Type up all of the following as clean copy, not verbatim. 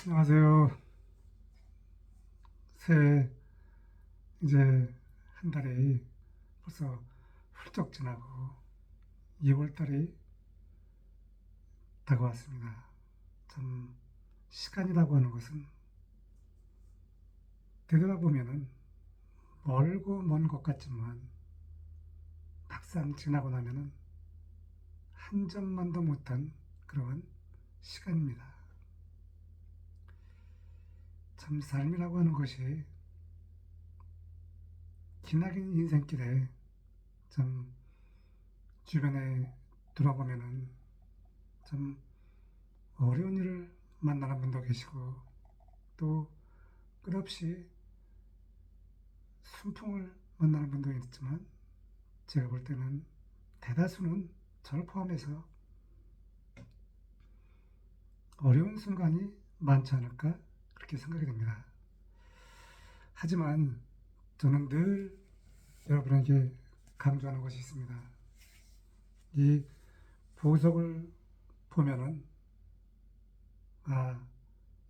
안녕하세요. 새해 이제 한 달이 벌써 훌쩍 지나고 2월 달이 다가왔습니다. 참 시간이라고 하는 것은 되돌아보면은 멀고 먼 것 같지만 막상 지나고 나면은 한 점만도 못한 그런 시간입니다. 참 삶이라고 하는 것이 기나긴 인생길에 참 주변에 돌아보면은 참 어려운 일을 만나는 분도 계시고 또 끝없이 순풍을 만나는 분도 있지만 제가 볼 때는 대다수는 저를 포함해서 어려운 순간이 많지 않을까 그렇게 생각이 됩니다. 하지만 저는 늘 여러분에게 강조하는 것이 있습니다. 이 보석을 보면은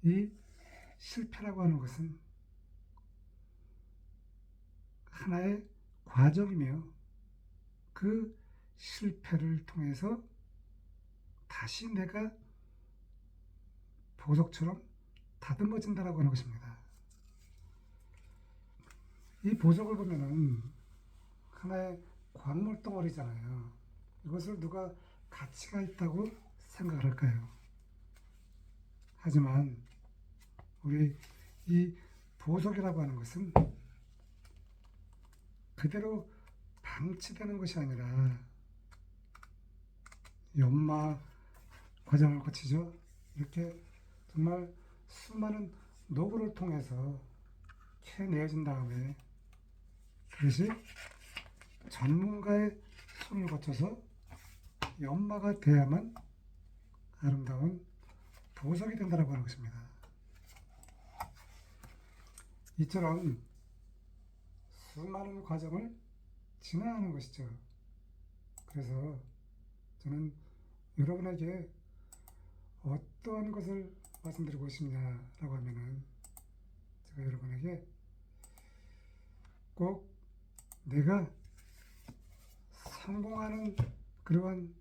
이 실패라고 하는 것은 하나의 과정이며 그 실패를 통해서 다시 내가 보석처럼 다듬어진다라고 하는 것입니다. 이 보석을 보면은 하나의 광물 덩어리잖아요. 이것을 누가 가치가 있다고 생각을 할까요? 하지만 우리 이 보석이라고 하는 것은 그대로 방치되는 것이 아니라 연마 과정을 거치죠. 이렇게 정말 수많은 노고를 통해서 캐내어진 다음에 그것이 전문가의 손을 거쳐서 연마가 돼야만 아름다운 보석이 된다고 하는 것입니다. 이처럼 수많은 과정을 지나야 하는 것이죠. 그래서 저는 여러분에게 어떠한 것을 말씀드리고 싶냐라고 하면은 제가 여러분에게 꼭 내가 성공하는 그러한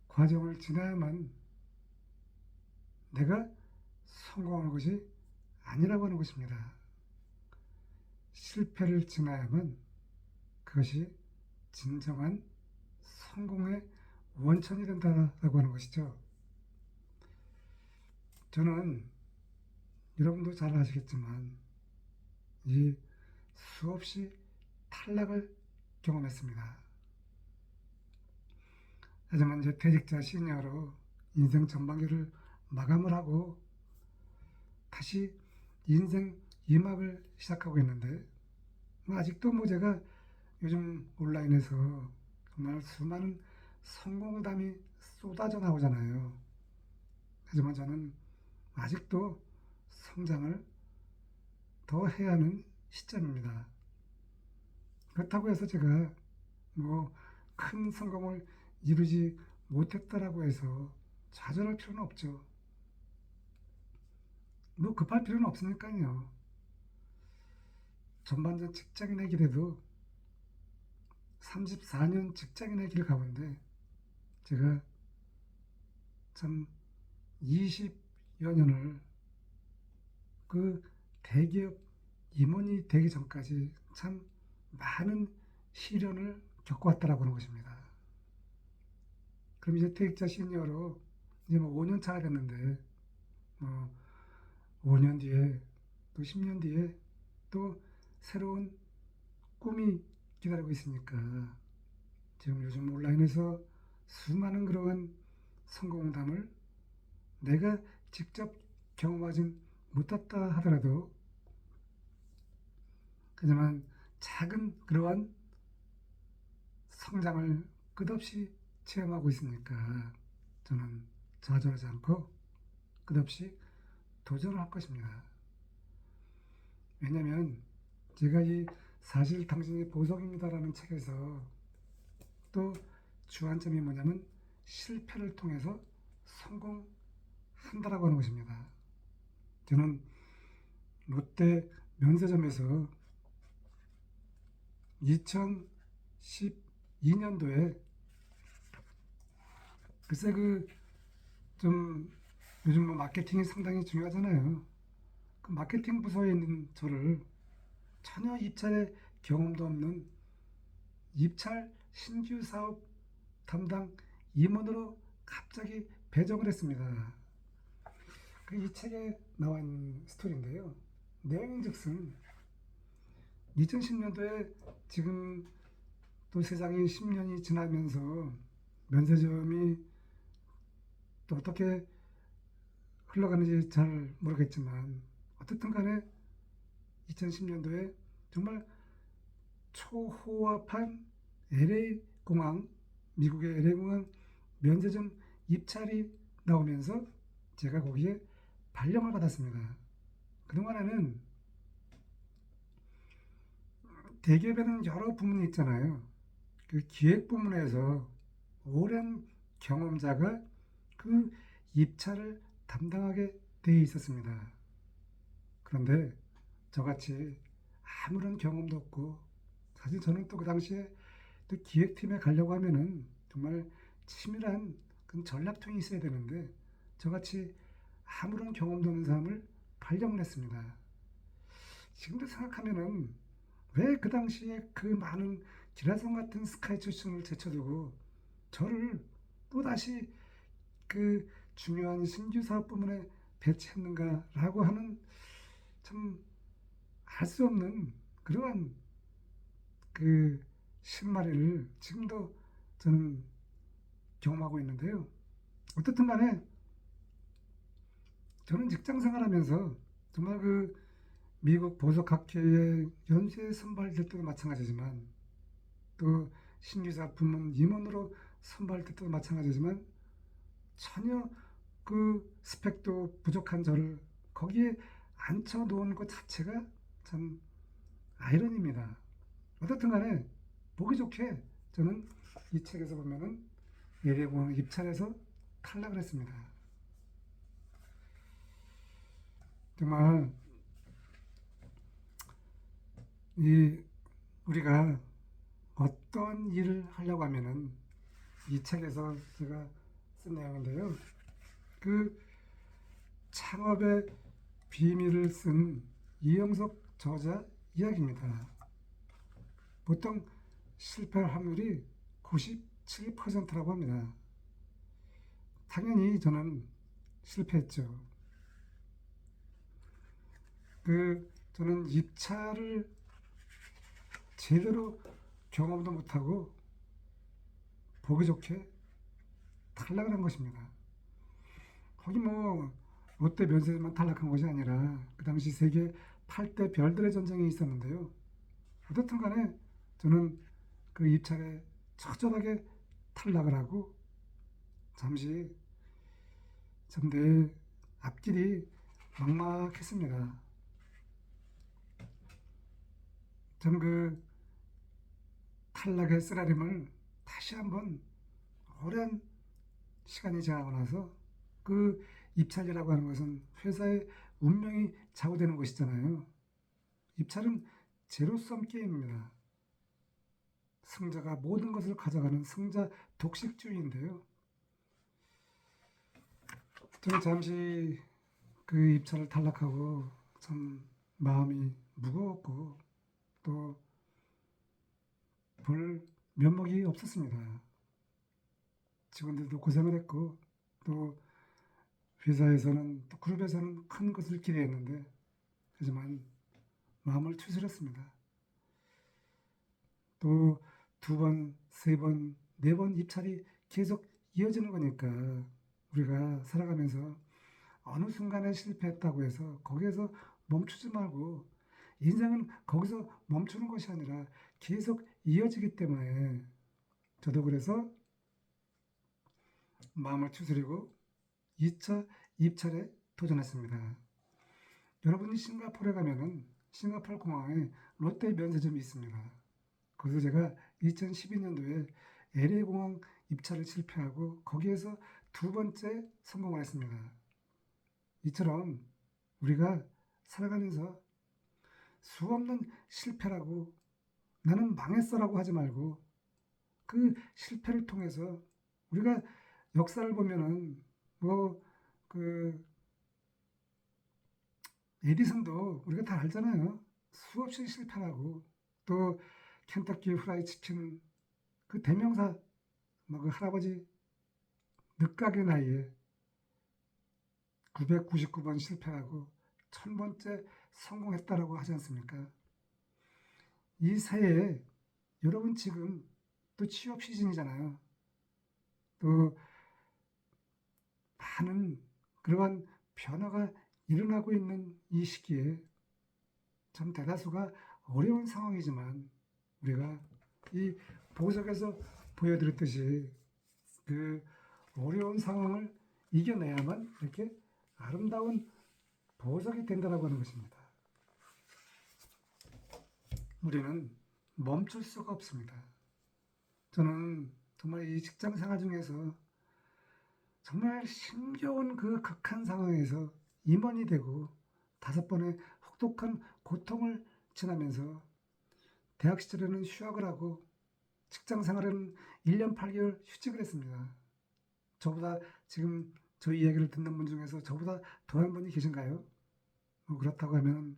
과정을 지나야만 내가 성공하는 것이 아니라고 하는 것입니다. 실패를 지나야만 그것이 진정한 성공의 원천이 된다라고 하는 것이죠. 저는 여러분도 잘 아시겠지만 이 수없이 탈락을 경험했습니다. 하지만 이제 퇴직자 시니어로 인생 전반기를 마감을 하고 다시 인생 2막을 시작하고 있는데 아직도 제가 요즘 온라인에서 정말 수많은 성공담이 쏟아져 나오잖아요. 하지만 저는 아직도 성장을 더 해야 하는 시점입니다. 그렇다고 해서 제가 큰 성공을 이루지 못했다라고 해서 좌절할 필요는 없죠. 급할 필요는 없으니까요. 전반전 직장인의 길에도 34년 직장인의 길 가운데 제가 참 20여 년을 그 대기업 임원이 되기 전까지 참 많은 시련을 겪어왔다라고 하는 것입니다. 그럼 이제 퇴직자 시니어로 이제 5년 차가 됐는데 5년 뒤에 또 10년 뒤에 또 새로운 꿈이 기다리고 있으니까 지금 요즘 온라인에서 수많은 그러한 성공담을 내가 직접 경험하진 못했다 하더라도 하지만 작은 그러한 성장을 끝없이 체험하고 있으니까 저는 좌절하지 않고 끝없이 도전을 할 것입니다. 왜냐하면 제가 이 사실 당신이 보석입니다라는 책에서 또 주안점이 뭐냐면 실패를 통해서 성공한다라고 하는 것입니다. 저는 롯데 면세점에서 2012년도에 글쎄 좀 요즘 뭐 마케팅이 상당히 중요하잖아요. 그 마케팅 부서에 있는 저를 전혀 입찰의 경험도 없는 입찰 신규 사업 담당 임원으로 갑자기 배정을 했습니다. 이 책에 나와 있는 스토리인데요. 내용인즉슨 2010년도에 지금 또 세상이 10년이 지나면서 면세점이 또 어떻게 흘러가는지 잘 모르겠지만 어쨌든 간에 2010년도에 정말 초호화판 LA 공항, 미국의 LA 공항 면세점 입찰이 나오면서 제가 거기에 발령을 받았습니다. 그동안에는 대기업에는 여러 부문이 있잖아요. 그 기획 부문에서 오랜 경험자가 그 입찰을 담당하게 되어 있었습니다. 그런데 저같이 아무런 경험도 없고 사실 저는 또 그 당시에 또 기획팀에 가려고 하면은 정말 치밀한 그 전략통이 있어야 되는데 저같이 아무런 경험도 없는 사람을 발령을 했습니다. 지금도 생각하면은 왜 그 당시에 그 많은 기라성 같은 스카이 출신을 제쳐두고 저를 또다시 그 중요한 신규 사업 부문에 배치했는가라고 하는 참 알 수 없는 그러한 그 신마리를 지금도 저는 경험하고 있는데요. 어떻든 간에 저는 직장 생활하면서 정말 그 미국 보석학회의 연쇄 선발될 때도 마찬가지지만 또 신규 작품은 임원으로 선발될 때도 마찬가지지만 전혀 그 스펙도 부족한 저를 거기에 앉혀놓은 것 자체가 참 아이러니입니다. 어떻든 간에 보기 좋게 저는 이 책에서 보면은 예리공항 입찰에서 탈락을 했습니다. 정말 이 우리가 어떤 일을 하려고 하면은 이 책에서 제가 쓴 내용인데요. 그 창업의 비밀을 쓴 이영석 저자 이야기입니다. 보통 실패 확률이 97%라고 합니다. 당연히 저는 실패했죠. 저는 입찰을 제대로 경험도 못하고 보기 좋게 탈락을 한 것입니다. 거기 뭐 롯데 면세점만 탈락한 것이 아니라 그 당시 세계 8대 별들의 전쟁이 있었는데요. 어떻든 간에 저는 그 입찰에 처절하게 탈락을 하고 잠시 참 내 앞길이 막막했습니다. 참 탈락의 쓰라림을 다시 한번 오랜 시간이 지나고 나서 그 입찰이라고 하는 것은 회사의 운명이 좌우되는 것이잖아요. 입찰은 제로섬 게임입니다. 승자가 모든 것을 가져가는 승자 독식주의인데요. 저는 잠시 그 입찰을 탈락하고 참 마음이 무거웠고 또 볼 면목이 없었습니다. 직원들도 고생을 했고 또 회사에서는 또 그룹에서는 큰 것을 기대했는데 하지만 마음을 추스렸습니다. 또 두 번, 세 번, 네 번 입찰이 계속 이어지는 거니까 우리가 살아가면서 어느 순간에 실패했다고 해서 거기에서 멈추지 말고 인생은 거기서 멈추는 것이 아니라 계속 이어지기 때문에 저도 그래서 마음을 추스리고 2차 입찰에 도전했습니다. 여러분이 싱가포르에 가면은 싱가포르 공항에 롯데 면세점이 있습니다. 거기서 제가 2012년도에 LA 공항 입찰을 실패하고 거기에서 두 번째 성공을 했습니다. 이처럼 우리가 살아가면서 수없는 실패라고 나는 망했어라고 하지 말고 그 실패를 통해서 우리가 역사를 보면은 뭐그 에디슨도 우리가 다 알잖아요. 수없이 실패하고 또 켄터키 프라이 치킨 그 대명사 뭐 그 할아버지 늦가게 나이에 999번 실패하고 1000번째 성공했다라고 하지 않습니까? 이 새해 여러분 지금 또 취업 시즌이잖아요. 또 많은 그러한 변화가 일어나고 있는 이 시기에 참 대다수가 어려운 상황이지만 우리가 이 보석에서 보여드렸듯이 그 어려운 상황을 이겨내야만 이렇게 아름다운 보석이 된다라고 하는 것입니다. 우리는 멈출 수가 없습니다. 저는 정말 이 직장 생활 중에서 정말 힘겨운 그 극한 상황에서 임원이 되고 5번의 혹독한 고통을 지나면서 대학 시절에는 휴학을 하고 직장 생활에는 1년 8개월 휴직을 했습니다. 저보다 지금 저희 이야기를 듣는 분 중에서 저보다 더한 분이 계신가요? 그렇다고 하면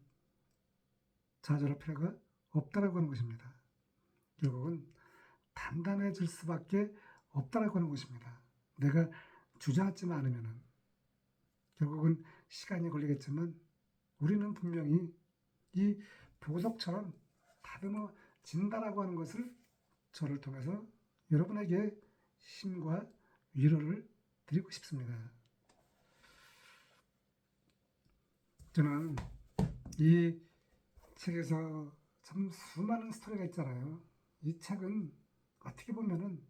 좌절할 필요가 없다라고 하는 것입니다. 결국은 단단해질 수밖에 없다라고 하는 것입니다. 내가 주저앉지만 않으면 결국은 시간이 걸리겠지만 우리는 분명히 이 보석처럼 다듬어진다라고 하는 것을 저를 통해서 여러분에게 힘과 위로를 드리고 싶습니다. 저는 이 책에서 참 수많은 스토리가 있잖아요. 이 책은 어떻게 보면은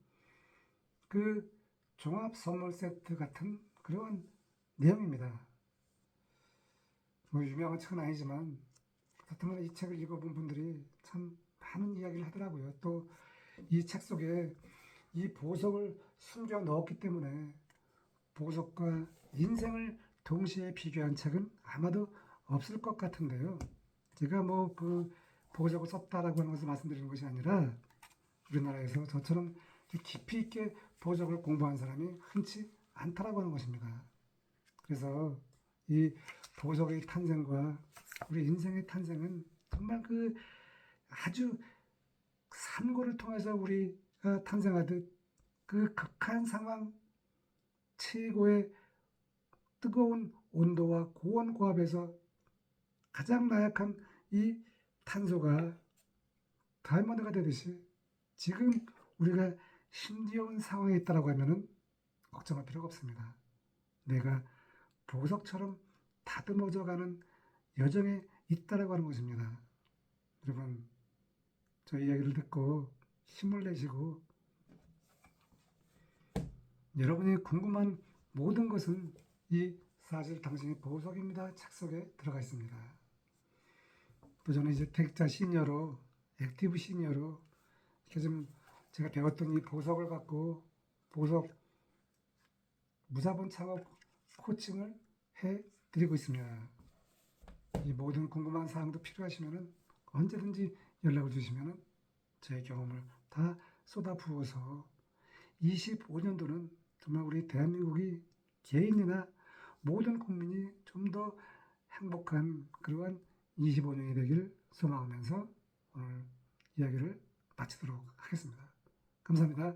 그 종합 선물 세트 같은 그런 내용입니다. 뭐 유명한 책은 아니지만 그렇다면 이 책을 읽어본 분들이 참 많은 이야기를 하더라고요. 또 이 책 속에 이 보석을 숨겨 넣었기 때문에 보석과 인생을 동시에 비교한 책은 아마도 없을 것 같은데요. 제가 뭐 그 보석을 썼다라고 하는 것을 말씀드리는 것이 아니라 우리나라에서 저처럼 깊이 있게 보석을 공부한 사람이 흔치 않다라고 하는 것입니다. 그래서 이 보석의 탄생과 우리 인생의 탄생은 정말 그 아주 산고를 통해서 우리가 탄생하듯 그 극한 상황 최고의 뜨거운 온도와 고온 고압에서 가장 나약한 이 탄소가 다이아몬드가 되듯이 지금 우리가 힘겨운 상황에 있다라고 하면은 걱정할 필요가 없습니다. 내가 보석처럼 다듬어져가는 여정에 있다라고 하는 것입니다. 여러분, 저 이야기를 듣고 힘을 내시고 여러분이 궁금한 모든 것은 이 사실 당신의 보석입니다 책 속에 들어가 있습니다. 또 저는 이제 택자 시니어로 액티브 시니어로 이렇게 좀 제가 배웠던 이 보석을 갖고 보석 무자본 창업 코칭을 해 드리고 있습니다. 이 모든 궁금한 사항도 필요하시면 언제든지 연락을 주시면 제 경험을 다 쏟아부어서 25년도는 정말 우리 대한민국이 개인이나 모든 국민이 좀 더 행복한 그러한 25년이 되기를 소망하면서 오늘 이야기를 마치도록 하겠습니다. 감사합니다.